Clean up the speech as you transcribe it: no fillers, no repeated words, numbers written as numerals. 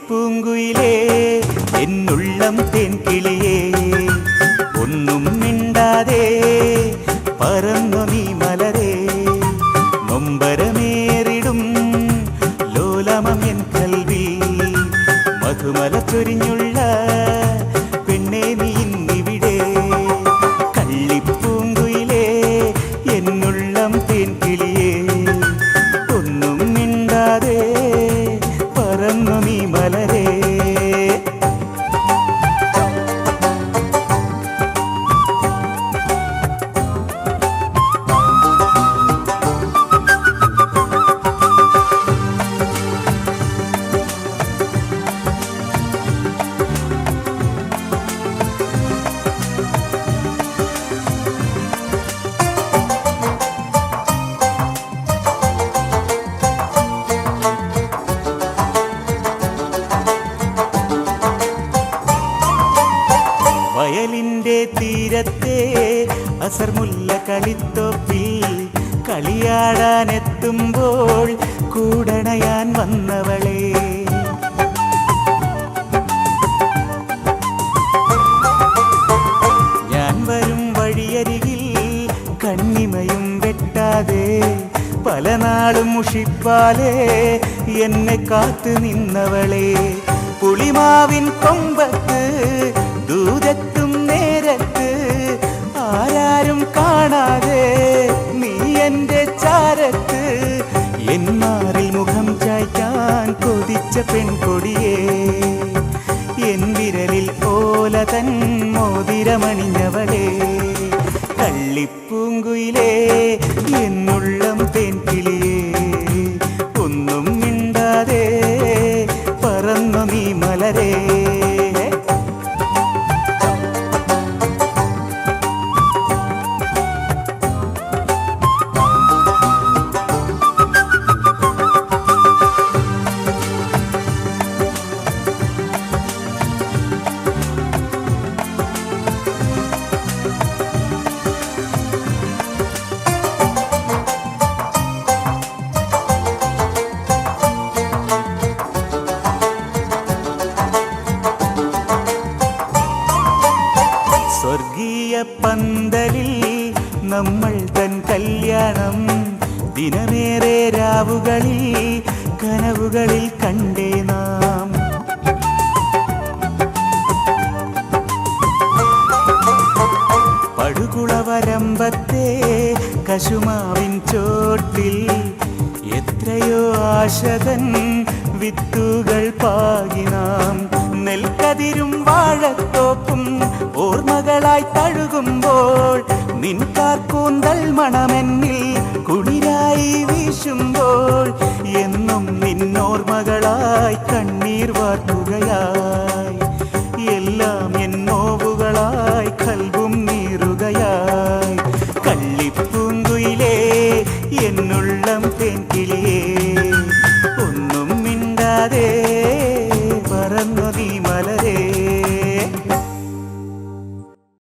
പൂങ്കുയിലേ എന്നുള്ളം തേൻകിളിയേ ഒന്നും മിണ്ടാതെ പറന്നു നീ മലരേ നൊമ്പരമേറിടും ലോലമം എൻ കൽവി മധുമല ചൊരിഞ്ഞുള്ള പെണ്ണേ നീ ഇന്നിവിടെ കള്ളിപ്പൂങ്കുയിലേ എന്നുള്ളം തേൻകിളിയേ ഒന്നും മിണ്ടാതെ പറന്നു നീ മലരേ വയലിൻ്റെ തീരത്തെ അസർമുല്ല കളിത്തൊപ്പിൽ കളിയാടാനെത്തുമ്പോൾ കൂടണയാൻ വന്നവളെ ഞാൻ വരും വഴിയരികിൽ കണ്ണിമയും വെട്ടാതെ പല നാളും മുഷിപ്പാലേ എന്നെ കാത്തു നിന്നവളെ പുളിമാവിൻ കൊമ്പത്ത് ദൂരത്തും നേരത്ത് ആരാരും കാണാതെ നീ എൻ്റെ ചാരത്ത് എന്മാറിൽ മുഖം ചായ്ക്കാൻ കൊതിച്ച പെൺകൊടിയേ എൻ വിരലിൽ ഓല തൻ മോതിരമണിഞ്ഞവളേ കള്ളിപ്പൂങ്കുയിലേ എന്നുള്ളം തേൻകിളിയേ ഒന്നും മിണ്ടാതെ പറന്നു നീ മലരേ സ്വർഗീയ പന്തലിൽ നമ്മൾ തൻ കല്യാണം ദിനമേറെ രാവുകളിൽ കനവുകളിൽ കണ്ടേ നാം പടുകുളവരമ്പത്തെ കശുമാവിൻ ചോട്ടിൽ എത്രയോ ആശതൻ വിത്തുകൾ പാകി നാം നെൽക്കതിരും വാഴത്തോപ്പും ഓർമ്മകളായി തഴുകുമ്പോൾ നിൻകാർക്കൂന്തൽ മണമെന്നിൽ കുളിരായി വീശുമ്പോൾ എന്നും നിന്നോർമ്മകളായി കണ്ണീർ വാർക്കുകയായി എല്ലാം എന്നോവുകളായി കൽബും നീറുകയായി കള്ളിപ്പൂങ്കുയിലേ എന്നുള്ളം തേൻകിളിയേ